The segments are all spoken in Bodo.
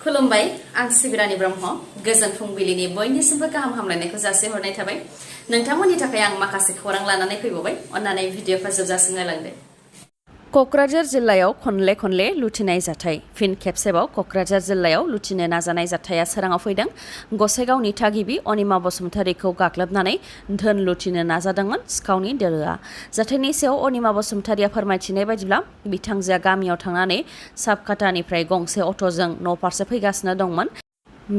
खुलुमबाय आं सिबिरानि ब्रह्म गोजोन फुंबिलिनि बयनिसिमबो गाहाम हामलायनायखौ जासिहरनाय थाबाय नोंथांमोननि थाखाय आं माखासे खौरां लानानै फैबावबाय अन्नानै भिडिअखौ जोबजासिम नायलांदो क'क्राझार जिल्लायाव खनले लुथिनाय जाथाय फिन खेबसेबाव क'क्राझार जिल्लायाव लुथिनो नाजानाय जाथाया सोराङाव फैदों गसाइगावनि थागिबि अनिमा बसुमतारीखौ गाग्लोबनानै धोन लुथिनो नाजादोंमोन सिखावनि दोलोआ जाथायनि सायाव अनिमा बसुमतारीया फोरमायथिनाय बायदिब्ला बिथांजोआ गामियाव थांनानै साबकाटानिफ्राय गंसे अट'जों न' फारसे फैगासिनो दंमोन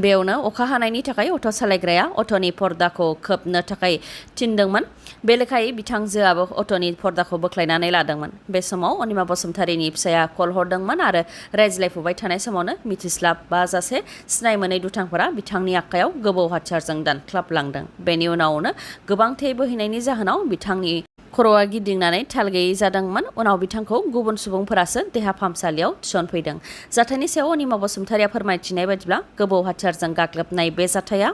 बेयावनो अखा हानायनि थाखाय अट' सालायग्राया अट'नि पर्दाखौ खोबनो थाखाय थिनदोंमोन बे लेखायै बिथांजोआबो अट'नि पर्दाखौ बोख्लायनानै लादोंमोन बे समाव अनिमा बसुमतारीनि फिसाया कल हरदोंमोन आरो रायज्लायफुबाय थानाय समावनो मिथिस्लाबाजासे सिनाय मोनै दुथांफोरा बिथांनि आखायाव गोबौ हाथियारजों दानख्लाबलांदों बेनि उनावनो गोबां थै बोहैनायनि जाहोनाव बिथांनि खर'आ गिदिंनानै थाल गैयै जादोंमोन उनाव बिथांखौ गुबुन सुबुंफोरासो देहा फाहामसालियाव थिसनफैदों जाथायनि सायाव अनिमा बसुमतारीया फोरमायथिनाय बायदिब्ला गोबौ हाथियारजों गाग्लोबनाय बे जाथाया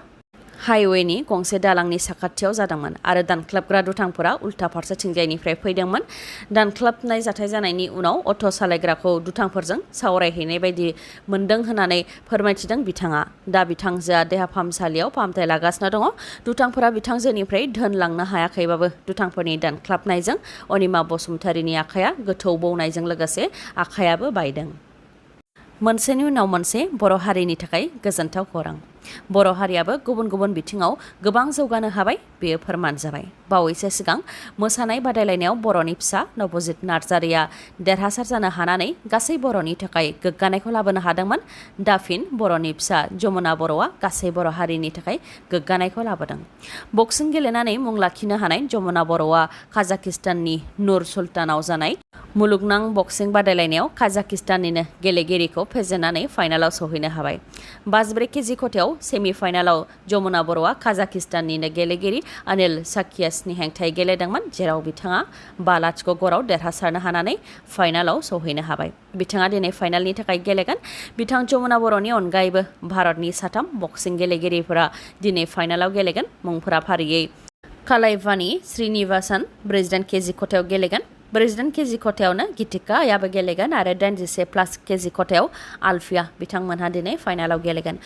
हाइवेनि गंसे दालांनि साखाथियाव जादोंमोन आरो दानख्लाबग्रा दुथांफोरा उल्था फारसेथिंजायनिफ्राय फैदोंमन दानख्लाबनाय जाथाय जानायनि उनाव अट' सालायग्राखौ दुथांफोरजों सावरायहैनाय बायदि मोनदों होननानै फोरमायथिदों बिथाङा दा बिथांजोआ देहा फाहामसालियाव फाहामथाय लागासिनो दङ दुथांफोरा बिथांजोनिफ्राय धोन लांनो हायाखैबाबो दुथांफोरनि दानख्लाबनायजों अनिमा बसुमतारीनि आखाया गोथौ बौनायजों लोगोसे आखायाबो बायदों मोनसेनि उनाव मोनसे बर' हारिनि थाखाय गोजोनथाव खौरां बर' हारियाबो गुबुन गुबुन बिथिङाव गोबां जौगानो हाबाय बेयो फोरमान जाबाय बावैसो सिगां मोसानाय बादायलायनायाव बर'नि फिसा नबजित नार्जारिया देरहासार जानो हानानै गासै बर'नि थाखाय गोग्गानायखौ लाबोनो हादोंमोन दा फिन बर'नि फिसा जमुना बर'आ गासै बर' हारिनि थाखाय गोग्गानायखौ लाबोदों बक्सिं गेलेनानै मुं लाखिनो हानाय जमुना बर'आ काजाकिस्ताननि नुर सुल्तानाव जानाय मुलुगनां बक्सिं बादायलायनायाव काजाकिस्ताननिनो गेलेगिरिखौ फेजेननानै फाइनालाव सौहैनो हाबाय 53 केजि खथायाव सेमि फाइनालाव जमुना बर'आ काजाकिस्ताननिनो गेलेगिरि अनिल साकियासनि हेंथायै गेलेदोंमोन जेराव बिथाङा 5-0 ग'राव देरहासारनो हानानै फाइनालाव सौहैनो हाबाय बिथाङा दिनै फाइनालनि थाखाय गेलेगोन बिथां जमुना बर'नि अनगायैबो भारतनि 3 बक्सिं गेलेगिरिफोरा दिनै फाइनालाव गेलेगोन मुंफोरा फारियै कालाइभानि श्रीनिवासन 42 केजि खथायाव गेलेगोन 42 केजि खथायावनो गितिकायाबो गेलेगोन आरो 81+ केजि खथायाव आल्फिया बिथांमोनहा दिनै फाइनालाव गेलेगोन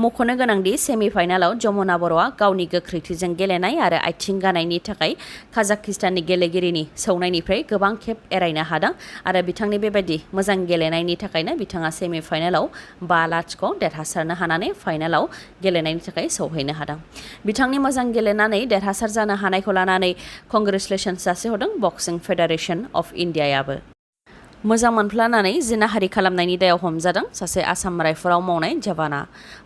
मख'नो गोनांदि सेमि फाइनालाव जमुना बर'आ गावनि गोख्रैथिजों गेलेनाय आरो आथिं गानायनि थाखाय काजाकिस्ताननि गेलेगिरिनि सौनायनिफ्राय गोबां खेब एरायनो हादों आरो बिथांनि बेबायदि मोजां गेलेनायनि थाखायनो बिथाङा सेमि फाइनालाव 5-0 देरहासारनो हानानै फाइनालाव गेलेनायनि थाखाय सौहैनो हादों बिथांनि मोजां गेलेनानै देरहासार जानो हानायखौ लानानै कंग्रेचुलेसन्स जासिहरदों बक्सिं फेडारेशन अफ इन्डियायाबो मोजां मोनफ्लानानै जिनाहारि खालामनायनि दायाव हमजादों सासे आसाम राइफलाव मावनाय जवाना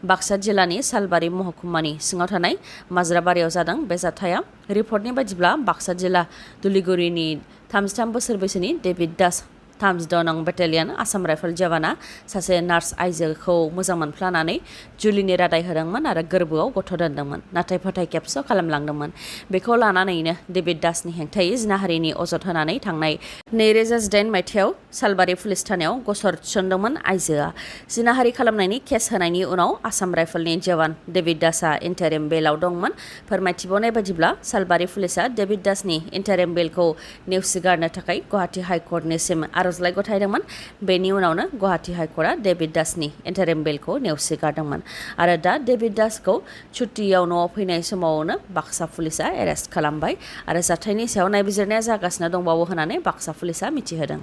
बाक्सा जिल्लानि सालबारि महकुमानि सिङाव थानाय माज्राबारियाव जादों बे जाथाया रिपर्टनि बायदिब्ला बाक्सा जिल्ला दुलिगुरिनि 33 बोसोर बैसोनि डेभिड दास 32 नं बेटेलियन आसाम राइफल जवाना सासे नार्स आइजोखौ मोजां मोनफ्लानानै जुलिनि रादाय होदोंमोन आरो गोरबोआव गथ' दोनदोंमोन नाथाय फोथाय खेबस' खालामलांदोंमोन बेखौ लानानैनो डेभिड दासनि हेंथायै जिनाहारिनि अजद होनानै थांनाय 2018 मायथाइयाव सालबारि पुलिस थानायाव गसर थिसनदोंमोन आइजोआ जिनाहारि खालामनायनि केस होनायनि उनाव आसाम राइफलनि जवान डेभिड दासआ इन्टारिम बेलआव दंमोन फोरमायथिबावनाय बायदिब्ला सालबारि पुलिसआ डेभिड दासनि इन्टारिम बेलखौ नेवसिगारनो थाखाय गुवाहाटी हाइकर्टनिसिम आर'जलाइ गथायदोंमोन बेनि उनावनो गुवाहाटी हाइकर्टआ डेभिड दासनि इन्टारिम बेलखौ नेवसिगारदोंमोन आरो दा डेभिड दासखौ छुट्टियाव न'आव फैनाय समावनो बाक्सा पुलिसआ एरेस्ट खालामबाय आरो जाथायनि सायाव नायबिजिरनाया जागासिनो दंबावो होननानै बाक्सा पुलिसआ मिथिहोदों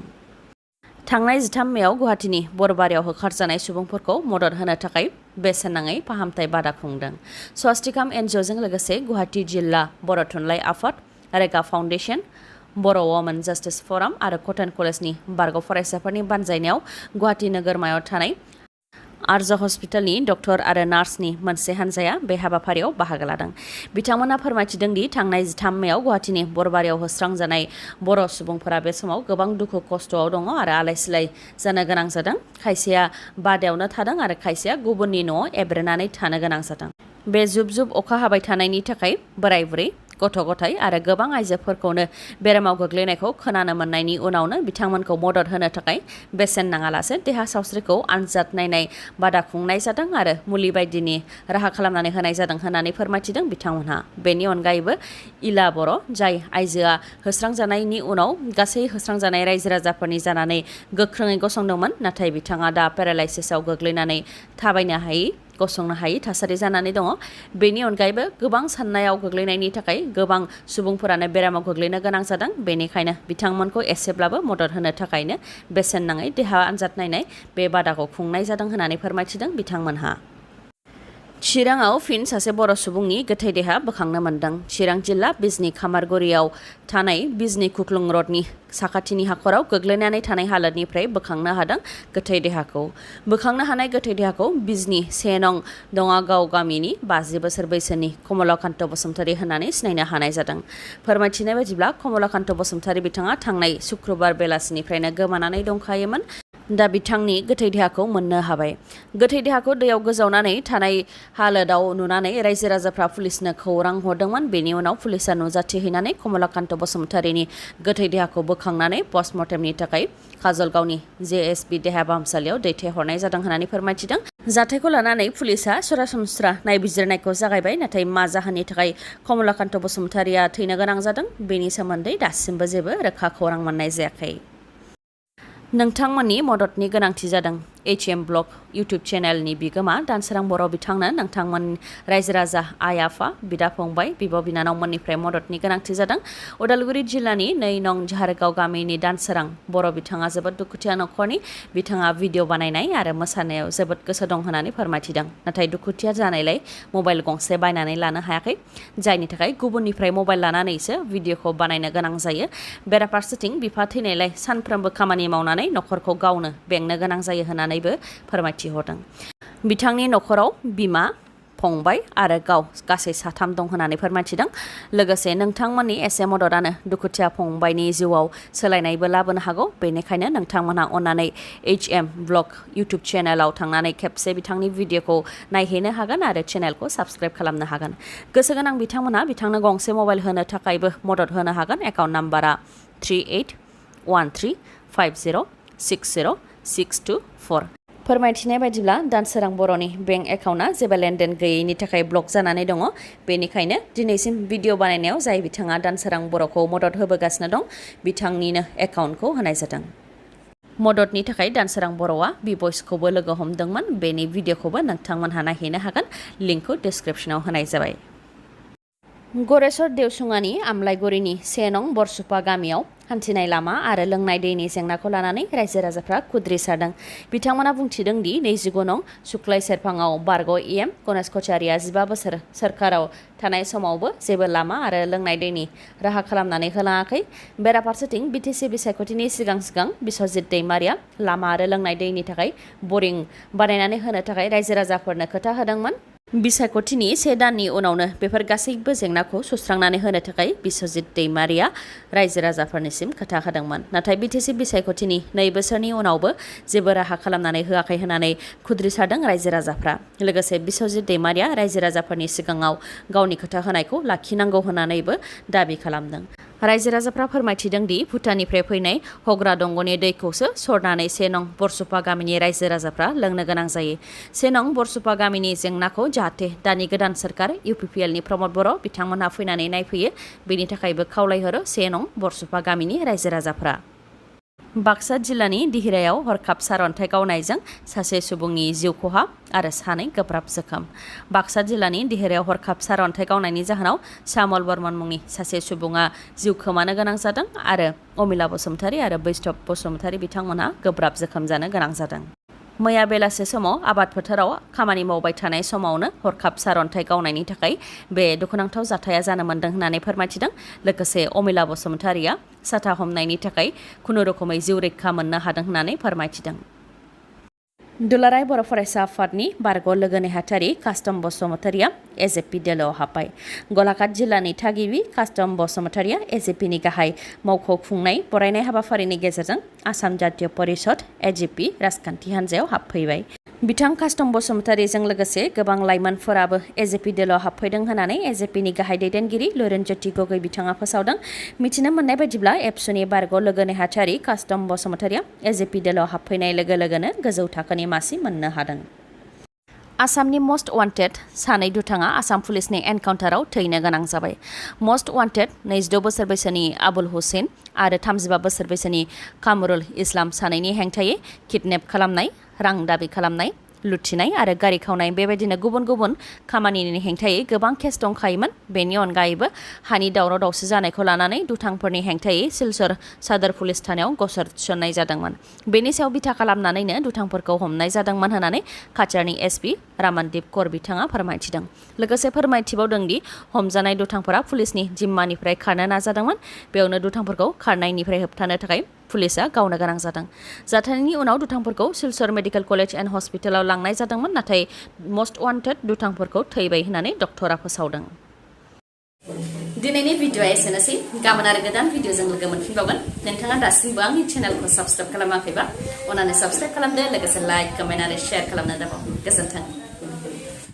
थांनाय 13 मेयाव गुवाहाटीनि बरबारियाव होखारजानाय सुबुंफोरखौ मदद होनो थाखाय बेसेन नाङै फाहामथाय बादा खुंदों स्वास्तिकाम एनजिअजों लोगोसे गुवाहाटी जिल्ला बर' थुनलाइ आफाद रेगा फाउन्डेसन बर' वमेन जास्टिस फराम आरो कटन कलेजनि बारग' फरायसाफोरनि बानजायनायाव गुवाहाटी नोगोरमायाव थानाय आर्ज हस्पिटालनि डक्टर आरो नार्सनि मोनसे हान्जाया बे हाबाफारियाव बाहागो लादों बिथांमोनहा फोरमायथिदों दि थांनाय 13 मेयाव गुवाहाटीनि बरबारियाव होस्रांजानाय बर' सुबुंफोरा बे समाव गोबां दुखु खस्थ'आव दङ आरो आलाय सिलाय जानो गोनां जादों खायसेया बादायावनो थादों आरो खायसेया गुबुननि न'आव एब्रेनानै थानो गोनां जादों बे जुब जुब अखा हाबाय थानायनि थाखाय बोराय बुरै गथ' गथाय आरो गोबां आइजोफोरखौनो बेरामाव गोग्लैनायखौ खोनानो मोननायनि उनावनो बिथांमोनखौ मदद होनो थाखाय बेसेन नाङालासे देहा सावस्रिखौ आनजाद नायनाय बादा खुंनाय जादों आरो मुलि बायदिनि राहा खालामनानै होनाय जादों होननानै फोरमायथिदों बिथांमोनहा। बेनि अनगायैबो इला बर' जाय आइजोआ होस्रांजानायनि उनाव गासै होस्रांजानाय रायजो राजाफोरनि जानानै गोख्रोङै गसंदोंमोन, नाथाय बिथाङा दा पेरालाइसिसआव गोग्लैनानै थाबायनो हायै गसंनो हायै थासारि जानानै दङ। बेनि अनगायैबो गोबां साननायाव गोग्लैनायनि थाखाय गोबां सुबुंफोरानो बेरामाव गोग्लैनो गोनां जादों। बेनिखायनो बिथांमोनखौ एसेब्लाबो मदद होनो थाखायनो बेसेन नाङै देहा आनजाद नायनाय बे बादाखौ खुंनाय जादों होननानै फोरमायथिदों बिथांमोनहा। चिराङाव फिन सासे बर' सुबुंनि गोथै देहा बोखांनो मोन्दों। चिरां जिल्ला बिजनी खामारगुरियाव थानाय बिजनी खुख्लुं रडनि साखाथिनि हाखराव गोग्लैनानै थानाय हालोदनिफ्राय बोखांनो हादों गोथै देहाखौ। बोखांनो हानाय गोथै देहाखौ बिजनी 1 नं दङागाव गामिनि 50 बोसोर बैसोनि कमलाकान्त बसुमतारी होननानै सिनायनो हानाय जादों। फोरमायथिनाय बायदिब्ला कमलाकान्त बसुमतारी बिथाङा थांनाय शुक्रबार बेलासिनिफ्रायनो गोमानानै दंखायोमोन। दा बिथांनि गोथै देहाखौ मोननो हाबाय। गोथै देहाखौ दैयाव गोजावनानै थानाय हालोदाव नुनानै रायजो राजाफ्रा पुलिसनो खौरां हरदोंमोन। बेनि उनाव पुलिसा नुजाथिहैनानै कमलाकान्त बसुमतारीनि गोथै देहाखौ बोखांनानै पस्टमर्टेमनि थाखाय काजलगावनि JSB देहा फाहामसालियाव दैथायहरनाय जादों होननानै फोरमायथिदों। जाथायखौ लानानै पुलिसा सरासनस्रा नायबिजिरनायखौ जागायबाय, नाथाय मा जाहोननि थाखाय कमलाकान्त बसुमतारीया थैनो गोनां जादों बेनि सोमोन्दै दासिमबो जेबो रोखा खौरां मोननाय जायाखै। नोंथांमोननि मददनि गोनांथि जादों। HM ब्लग इउटुब चेनेलनि बिगोमा दानसोरां बर' बिथांनो नोंथांमोन रायजो राजा, आइ आफा, बिदा फंबाय, बिब' बिनानावमोननिफ्राय मददनि गोनांथि जादों। उदालगुरि जिल्लानि 2 नं झारगाव गामिनि दानसोरां बर' बिथाङा जोबोद दुखुथिया न'खरनि। बिथाङा भिडिअ बानायनाय आरो मोसानायाव जोबोद गोसो दं होननानै फोरमायथिदों। नाथाय दुखुथिया जानायलाय मबाइल गंसे बायनानै लानो हायाखै, जायनि थाखाय गुबुननिफ्राय मबाइल लानानैसो भिडिअखौ बानायनो गोनां जायो। बेराफारसेथिं बिफा थैनायलाय सानफ्रोमबो खामानि मावनानै न'खरखौ गावनो बेंनो गोनां जायो होननानैबो फोरमायथिहरदों। बिथांनि न'खराव बिमा, फंबाय आरो गाव गासै 3 दं होननानै फोरमायथिदों। लोगोसे नोंथांमोननि एसे मददानो दुखुथिया फंबायनि जिउआव सोलायनायबो लाबोनो हागौ। बेनिखायनो नोंथांमोनहा अननानै HM ब्लग इउटुब चेनेलाव थांनानै खेबसे बिथांनि भिडिअखौ नायहैनो हागोन आरो चेनेलखौ साबस्क्राइब खालामनो हागोन। गोसो गोनां बिथांमोनहा बिथांनो गंसे मबाइल होनो थाखायबो मदद होनो हागोन। एकाउन्ट नाम्बारा 3813506064। फोरमायथिनाय बायदिब्ला दानसोरां बर'नि बेंक एकाउन्टआ जेबो लेनदेन गैयैनि थाखाय ब्लक जानानै दङ। बेनिखायनो दिनैसिम भिडिअ बानायनायाव जाय बिथाङा दानसोरां बर'खौ मदद होबोगासिनो दं बिथांनिनो एकाउन्टखौ होनाय जादों। मददनि थाखाय दानसोरां बर'आ बिभइसखौबो लोगो हमदोंमोन। बेनि भिडिअखौबो नोंथांमोनहा नायहैनो हागोन। लिंकखौ डिस्क्रिप्सनाव होनाय जाबाय। गरेस्वर देवसुङानि आमलाइगुरिनि 1 नं बरसुपा गामियाव हान्थिनाय लामा आरो लोंनाय दैनि जेंनाखौ लानानै रायजो राजाफ्रा खुद्रिसारदों। बिथांमोना बुंथिदों दि 29 नं सुख्लाय सेरफाङाव बारग' EM गणेश कछारिया 15 बोसोर सोरखाराव थानाय समावबो जेबो लामा आरो लोंनाय दैनि राहा खालामनानै होलाङाखै। बेराफारसेथिं BTC बिसायख'थिनि सिगां बिश्वजित दैमारिया लामा आरो लोंनाय दैनि थाखाय बरिं बानायनानै होनो थाखाय रायजो राजाफोरनो खोथा होदोंमोन। बिसायख'थिनि 1 दाननि उनावनो बेफोर गासैबो जेंनाखौ सुस्रांनानै होनो थाखाय बिश्वजित दैमारिया रायजो राजाफोरनिसिम खोथा होदोंमोन। नाथाय BTC बिसायख'थिनि 2 बोसोरनि उनावबो जेबो राहा खालामनानै होआखै होननानै खुद्रिसारदों रायजो राजाफ्रा। लोगोसे बिश्वजित दैमारिया रायजो राजाफोरनि सिगाङाव गावनि खोथा होनायखौ लाखिनांगौ होननानैबो दाबि खालामदों। रायजो राजाफ्रा फोरमायथिदों दि भुटाननिफ्राय फैनाय हग्रा दंग'नि दैखौसो सरनानै 1 नं बरसुपा गामिनि रायजो राजाफ्रा लोंनो गोनां जायो। 1 नं बरसुपा गामिनि जेंनाखौ जाहाथे दानि गोदान सोरखार UPPLनि प्रमद बर' बिथांमोनहा फैनानै नायफैयो, बेनि थाखायबो खावलायहरो 1 नं बरसुपा गामिनि रायजो राजाफ्रा। बाक्सा जिल्लानि दिहिरायाव हरखाब सारअन्थाइ गावनायजों सासे सुबुंनि जिउ खहा आरो 2 गोब्राब जोखोम। बाक्सा जिल्लानि दिहिरायाव हरखाब सारअन्थाइ गावनायनि जाहोनाव सामल बर्मन मुंनि सासे सुबुङा जिउ खोमानो गोनां जादों आरो अमिला बसुमतारी आरो बैष्णब बसुमतारी बिथांमोनहा गोब्राब जोखोम जानो गोनां जादों। मैया बेलासे समाव आबाद फोथाराव खामानि मावबाय थानाय समावनो हरखाब सारअन्थाइ गावनायनि थाखाय बे दुखुनांथाव जाथाया जानो मोन्दों होननानै फोरमायथिदों। लोगोसे अमिला बसुमतारीया साथा हमनायनि थाखाय खुनुरुखुमै जिउ रैखा मोननो हादों होननानै फोरमायथिदों। दुलाराय बर' फरायसा आफादनि बारग' लोगो नेहाथारि कास्टम बसुमतारिया एजेपि दोलोआव हाबबाय। गलाघाट जिल्लानि थागिबि कास्टम बसुमतारिया एजेपिनि गाहाय मावख' खुंनाय बरायनाय हाबाफारिनि गेजेरजों आसाम जातीय परिषद एजेपि राजखान्थि हान्जायाव हाबफैबाय। बिथां कास्टम बसुमतारिजों लोगोसे गोबां लाइमोनफोराबो एजेपि दोलोआव हाबफैदों होननानै एजेपिनि गाहाय दैदेनगिरि लरेनज्योति गगৈ बिथाङा फोसावदों। मिथिनो मोननाय बायदिब्ला एबसुनि बारग' लोगो नेहाथारि कास्टम बसुमतारिया एजेपि दोलोआव हाबफैनाय लोगो लोगोनो गोजौ थाखोनि मासि मोननो हादों। आसामनि मस्ट वान्टेड सानै दुथाङा आसाम पुलिसनि एनकाउन्टाराव थैनो गोनां जाबाय। मस्ट वान्टेड 26 बोसोर बैसोनि आबुल हुसैन आरो 35 बोसोर बैसोनि कामरुल इस्लाम सानैनि हेंथायै किडनेप खालामनाय, रां दाबि खालामनाय, लुथिनाय आरो गारि खावनाय बेबायदिनो गुबुन गुबुन खामानिनि हेंथायै गोबां केस दंखायोमोन। बेनि अनगायैबो हानि दावराव दावसि जानायखौ लानानै दुथांफोरनि हेंथायै सिलचर सादर पुलिस थानायाव गसर थिसननाय जादोंमोन। बेनि सायाव बिथा खालामनानैनो दुथांफोरखौ हमनाय जादोंमोन होननानै काछारनि एसपि रामानदीप कौर बिथाङा फोरमायथिदों। लोगोसे फोरमायथिबावदों दि हमजानाय दुथांफोरा पुलिसनि जिम्मानिफ्राय खारनो नाजादोंमोन। बेयावनो दुथांफोरखौ खारनायनिफ्राय होबथानो थाखाय पुलिसा गावनो गोनां जादों। जाथायनि उनाव दुथांफोरखौ सिलचर मेडिकेल कलेज एन्ड हस्पिटालाव लांनाय जादोंमोन, नाथाय मस्ट वान्टेड दुथांफोरखौ थैबाय होननानै डक्टरा फोसावदों। दिनैनि भिडिअआ एसेनोसै। गाबोन आरो गोदान भिडिअजों लोगो मोनफिनबावगोन। नोंथाङा दासिमबो आंनि चेनेलखौ साबस्क्राइब खालामाखैबा अन्नानै साबस्क्राइब खालामदो, लोगोसे लाइक, कमेन्ट आरो शेयार खालामनो दाबाव। गोजोन्थों।